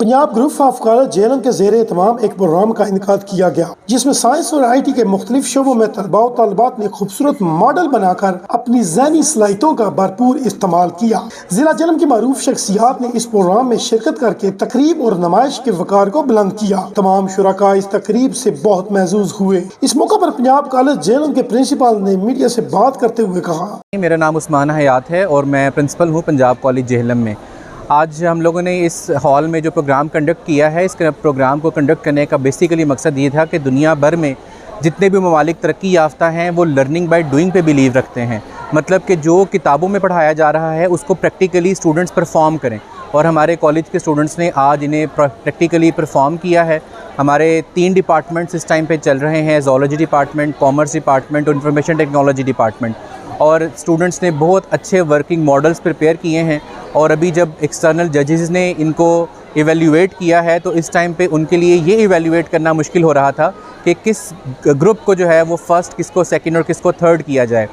Punjab group of college JLM के ज़ेरे एहतमाम एक प्रोग्राम का इनकाद किया गया जिसमें साइंस और IT के मुख्तलिफ शोबों में तलबा और तलबात ने खूबसूरत मॉडल बनाकर अपनी ज़हनी सलाहियतों का भरपूर इस्तेमाल किया। जिला जेएलएम की मारूफ शख्सियात ने इस प्रोग्राम में शिरकत करके तकरीब और नुमाइश के वकार को बुलंद किया। तमाम शुरका इस तकरीब से बहुत महजूज हुए। इस मौका पर पंजाब कॉलेज जेएलएम के प्रिंसिपल ने मीडिया से बात करते हुए कहा, मेरा नाम उस्मान हयात है और मैं प्रिंसिपल हूँ पंजाब कॉलेज जेएलएम में। आज हम लोगों ने इस हॉल में जो प्रोग्राम कंडक्ट किया है, इस प्रोग्राम को कंडक्ट करने का बेसिकली मकसद ये था कि दुनिया भर में जितने भी ममालिक तरक्की याफ्ता हैं वो लर्निंग बाय डूइंग पे बिलीव रखते हैं। मतलब कि जो किताबों में पढ़ाया जा रहा है उसको प्रैक्टिकली स्टूडेंट्स परफॉर्म करें, और हमारे कॉलेज के स्टूडेंट्स ने आज इन्हें प्रैक्टिकली परफॉर्म किया है। हमारे 3 डिपार्टमेंट्स इस टाइम पे चल रहे हैं, ज़ूलॉजी डिपार्टमेंट, कॉमर्स डिपार्टमेंट और इंफॉर्मेशन टेक्नोलॉजी डिपार्टमेंट, और स्टूडेंट्स ने बहुत अच्छे वर्किंग मॉडल्स प्रिपेयर किए हैं। और अभी जब एक्सटर्नल जजेस ने इनको इवेल्यूएट किया है तो इस टाइम पे उनके लिए ये इवेल्यूएट करना मुश्किल हो रहा था कि किस ग्रुप को जो है वो फ़र्स्ट, किसको सेकंड और किसको थर्ड किया जाए।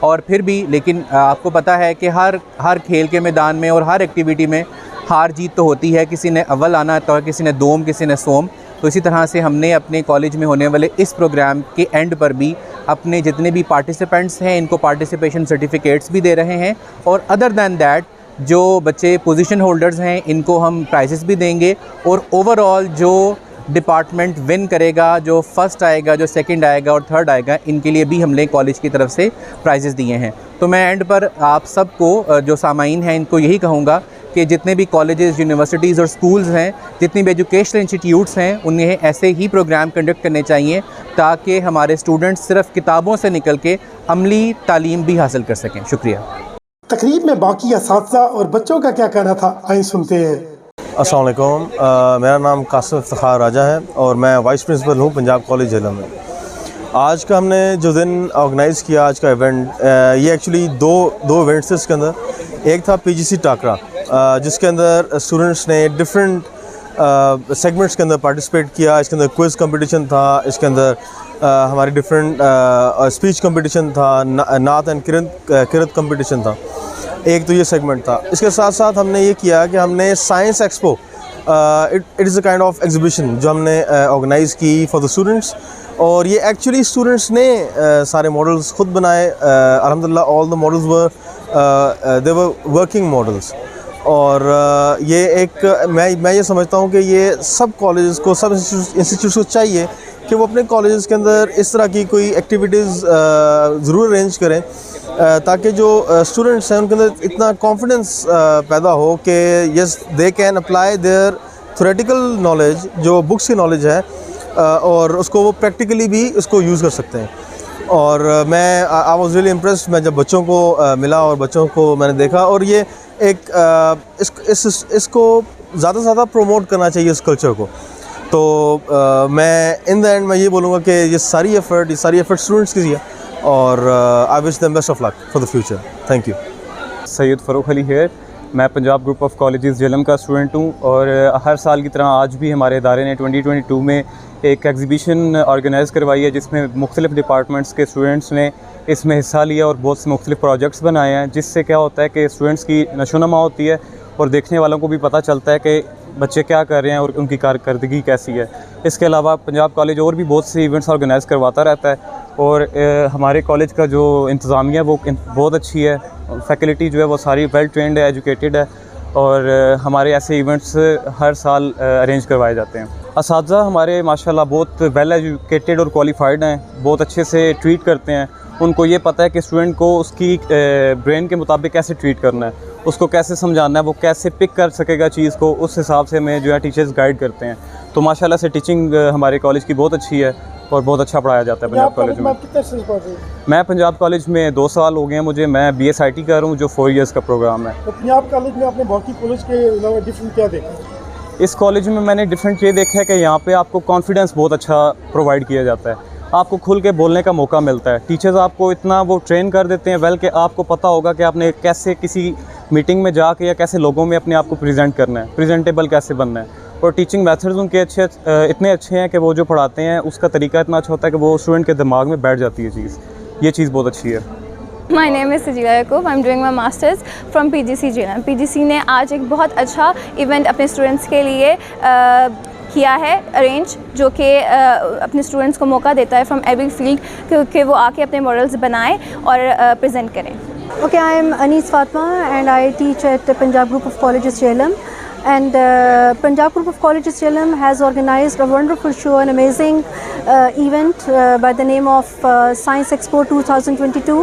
और फिर भी लेकिन आपको पता है कि हर खेल के मैदान में और हर एक्टिविटी में हार जीत तो होती है। किसी ने अव्वल आना तो किसी ने दोम, किसी ने सोम। तो इसी तरह से हमने अपने कॉलेज में होने वाले इस प्रोग्राम के एंड पर भी अपने जितने भी पार्टिसिपेंट्स हैं इनको पार्टिसिपेशन सर्टिफिकेट्स भी दे रहे हैं, और अदर दैन दैट जो बच्चे पोजीशन होल्डर्स हैं इनको हम प्राइजेस भी देंगे, और ओवरऑल जो डिपार्टमेंट विन करेगा, जो फर्स्ट आएगा, जो सेकंड आएगा और थर्ड आएगा, इनके लिए भी हमने कॉलेज की तरफ से प्राइजेस दिए हैं। तो मैं एंड पर आप सबको जो सामाइन हैं इनको यही कहूँगा कि जितने भी कॉलेजेस, यूनिवर्सिटीज़ और स्कूल्स हैं, जितनी भी एजुकेशनल इंस्टीट्यूट्स हैं, उन्हें ऐसे ही प्रोग्राम कंडक्ट करने चाहिए ताकि हमारे स्टूडेंट्स सिर्फ किताबों से निकल के अमली तालीम भी हासिल कर सकें। शुक्रिया। तकरीब में बाकी असातिज़ा और बच्चों का क्या कहना था, आइए सुनते हैं। अस्सलाम वालेकुम, मेरा नाम कासिम इफ्तिखार राजा है और मैं वाइस प्रिंसिपल हूँ पंजाब कॉलेज जेएलएम में। आज का हमने जो दिन ऑर्गेनाइज़ किया, आज का इवेंट, ये एक्चुअली दो इवेंट्स थे इसके अंदर। एक था PGC टाकरा जिसके अंदर स्टूडेंट्स ने डिफरेंट सेगमेंट्स के अंदर पार्टिसिपेट किया। इसके अंदर क्विज़ कंपटीशन था, इसके अंदर हमारी डिफरेंट स्पीच कंपटीशन था, नात एंड किरत कंपटीशन था। एक तो ये सेगमेंट था। इसके साथ साथ हमने ये किया कि हमने science expo, it is a kind of exhibition जो हमने ऑर्गेनाइज़ की फॉर द स्टूडेंट्स, और ये एक्चुअली स्टूडेंट्स ने सारे मॉडल्स खुद बनाए। अल्हम्दुलिल्लाह all the models were they were working models. और ये एक मैं ये समझता हूँ कि ये सब कॉलेजेस को, सब इंस्टीट्यूट्स को चाहिए कि वो अपने कॉलेजेस के अंदर इस तरह की कोई एक्टिविटीज़ ज़रूर अरेंज करें ताकि जो स्टूडेंट्स हैं उनके अंदर इतना कॉन्फिडेंस पैदा हो कि yes they can apply their theoretical knowledge, जो बुक्स की नॉलेज है, और उसको वो प्रैक्टिकली भी उसको यूज़ कर सकते हैं। और मैं आई वाज रियली इम्प्रेस्ड। मैं जब बच्चों को मिला और बच्चों को मैंने देखा, और ये एक इसको ज़्यादा से ज़्यादा प्रमोट करना चाहिए इस कल्चर को। तो मैं इन द एंड मैं ये बोलूँगा कि ये सारी एफ़र्ट स्टूडेंट्स की है, और I wish them best of luck for the future. Thank you. Syed Farukh Ali है, मैं Punjab group of colleges JLM का स्टूडेंट हूँ, और हर साल की तरह आज भी हमारे इदारे ने 2022 में एक एग्ज़िबिशन ऑर्गेनाइज़ करवाई है जिसमें मुख्तलिफ़ डिपार्टमेंट्स के स्टूडेंट्स ने इसमें हिस्सा लिया और बहुत से मुख्तलिफ़ प्रोजेक्ट्स बनाए हैं, जिससे क्या होता है कि स्टूडेंट्स की नशोनमा होती है और देखने वालों को भी पता चलता है कि बच्चे क्या कर रहे हैं और उनकी कारकर्दगी कैसी है। इसके अलावा पंजाब कॉलेज और भी बहुत से इवेंट्स ऑर्गेनाइज़ करवाता रहता है, और हमारे कॉलेज का जो इंतज़ामिया वो बहुत अच्छी है। फैकल्टी जो है वो सारी वेल ट्रेंड है, एजुकेटेड है, और हमारे ऐसे इवेंट्स हर साल अरेंज करवाए जाते हैं। असातिज़ा हमारे माशाल्लाह बहुत वेल एजुकेटेड और क्वालिफाइड हैं, बहुत अच्छे से ट्रीट करते हैं। उनको ये पता है कि स्टूडेंट को उसकी ब्रेन के मुताबिक कैसे ट्रीट करना है, उसको कैसे समझाना है, वो कैसे पिक कर सकेगा चीज़ को, उस हिसाब से हमें जो है टीचर्स गाइड करते हैं। तो माशाल्लाह से टीचिंग हमारे कॉलेज की बहुत अच्छी है और बहुत अच्छा पढ़ाया जाता है पंजाब कॉलेज में। मैं पंजाब कॉलेज में 2 साल हो गए हैं मुझे। मैं BSIT कर रहा हूँ जो 4 इयर्स का प्रोग्राम है। तो पंजाब कॉलेज में आपने बाकी कॉलेज के अलावा डिफरेंट क्या देखा? इस कॉलेज में मैंने डिफरेंट ये देखा है कि यहाँ पे आपको कॉन्फिडेंस बहुत अच्छा प्रोवाइड किया जाता है, आपको खुल के बोलने का मौका मिलता है। टीचर्स आपको इतना वो ट्रेन कर देते हैं वेल कि आपको पता होगा कि आपने कैसे किसी मीटिंग में जाके या कैसे लोगों में अपने आप को प्रेजेंट करना है, प्रेजेंटेबल कैसे बनना है। और टीचिंग मेथड्स उनके इतने अच्छे हैं कि वो जो पढ़ाते हैं उसका तरीका इतना अच्छा होता है कि वो स्टूडेंट के दिमाग में बैठ जाती है चीज़। ये चीज़ बहुत अच्छी है। My name is Sajila Yakub, I am doing my masters from PGC JLM। PGC ने आज एक बहुत अच्छा इवेंट अपने स्टूडेंट्स के लिए किया है अरेंज, जो कि अपने स्टूडेंट्स को मौका देता है फ्रॉम एवरी फील्ड कि वो आके अपने मॉडल्स बनाएं और प्रेजेंट करें। Okay, I am Anis Fatma and I teach at the Punjab Group of Colleges JLM, and Punjab Group of Colleges JLM has organized a wonderful show, an amazing event by the name of Science Expo 2022,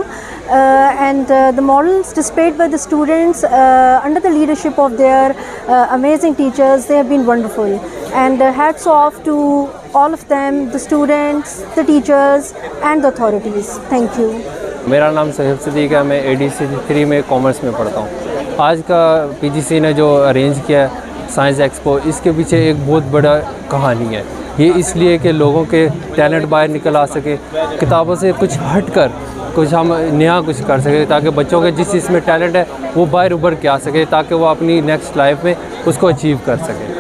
and the models displayed by the students under the leadership of their amazing teachers, they have been wonderful, and hats off to all of them, the students, the teachers and the authorities. Thank you. मेरा नाम सोहेब सिद्दीक है, मैं ADC 3 में commerce में पढ़ता हूँ। आज का PGC ने जो अरेंज किया है साइंस एक्सपो, इसके पीछे एक बहुत बड़ा कहानी है। ये इसलिए कि लोगों के टैलेंट बाहर निकल आ सके, किताबों से कुछ हटकर कुछ हम नया कुछ कर सके, ताकि बच्चों के जिस चीज़ में टैलेंट है वो बाहर उभर के आ सके, ताकि वो अपनी नेक्स्ट लाइफ में उसको अचीव कर सके।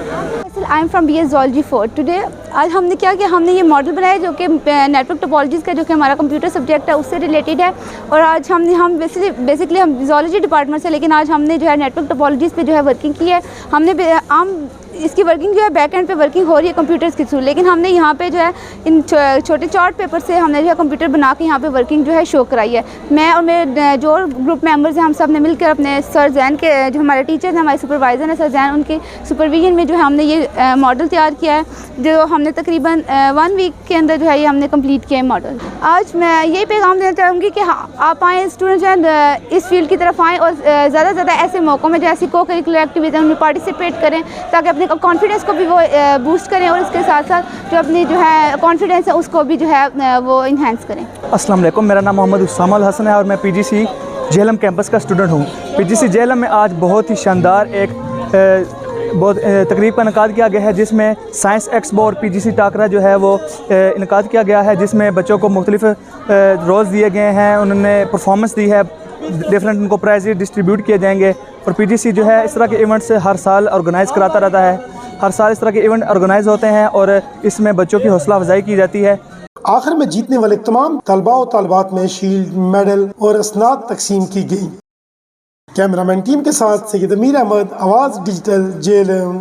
I am from BS Zoology 4 today. आज हमने क्या किया, हमने ये मॉडल बनाया जो कि नेटवर्क टोपोलॉजीज़ का, जो कि हमारा कंप्यूटर सब्जेक्ट है, उससे रिलेटेड है। और आज हम बेसिकली हम जोलॉजी डिपार्टमेंट से, लेकिन आज हमने जो है नेटवर्क टोपोलॉजीज़ पे जो है वर्किंग की है। हमने आम इसकी वर्किंग जो है बैक एंड पे वर्किंग हो रही है कंप्यूटर्स के थ्रू, लेकिन हमने यहाँ पे जो है इन छोटे चार्ट पेपर से हमने जो है कंप्यूटर बना के यहाँ पे वर्किंग जो है शो कराई है। मैं और मेरे जो ग्रुप मेंबर्स हैं, हम सब ने मिलकर अपने सर जैन के, जो हमारे टीचर्स हैं, हमारे सुपरवाइज़र हैं सर जैन, उनके सुपरविजन में जो है हमने ये मॉडल तैयार किया है, जो हमने तकरीबन 1 वीक के अंदर जो है ये हमने कंप्लीट किया है मॉडल। आज मैं यही पैगाम देना चाहूँगी कि हाँ, आप आएँ, स्टूडेंट जो है इस फील्ड की तरफ आएँ और ज़्यादा से ज़्यादा ऐसे मौक़ों में जो ऐसी को करिकुलर एक्टिविटीज़ में पार्टिसिपेट करें, ताकि अपने कॉन्फिडेंस को भी वो बूस्ट करें और इसके साथ साथ जो अपनी जो है कॉन्फिडेंस है उसको भी जो है वो इन्हेंस करें। अस्सलाम वालेकुम, मेरा नाम मोहम्मद उसामा अल हसन है और मैं PGC JLM कैंपस का स्टूडेंट हूँ। PGC JLM में आज बहुत ही शानदार एक बहुत तकरीब का इनकाद किया गया है, जिसमें साइंस एक्सपो और PGC टाकरा जो है वो इनकाद किया गया है, जिसमें बच्चों को मुख्तलिफ रोल्स दिए गए हैं, उन्होंने परफॉर्मेंस दी है, डिफरेंट उनको प्राइज़ डिस्ट्रीब्यूट किए जाएंगे। और PGC जो है इस तरह के इवेंट्स हर साल ऑर्गेनाइज़ कराता रहता है, हर साल इस तरह के इवेंट ऑर्गेनाइज होते हैं और इसमें बच्चों की हौसला अफजाई की जाती है। आखिर में जीतने वाले तमाम तलबा और तालिबात में शील्ड, मेडल और असनाद तकसीम की गई। कैमरामैन टीम के साथ सैयद अमीर अहमद, आवाज़ डिजिटल, JLM।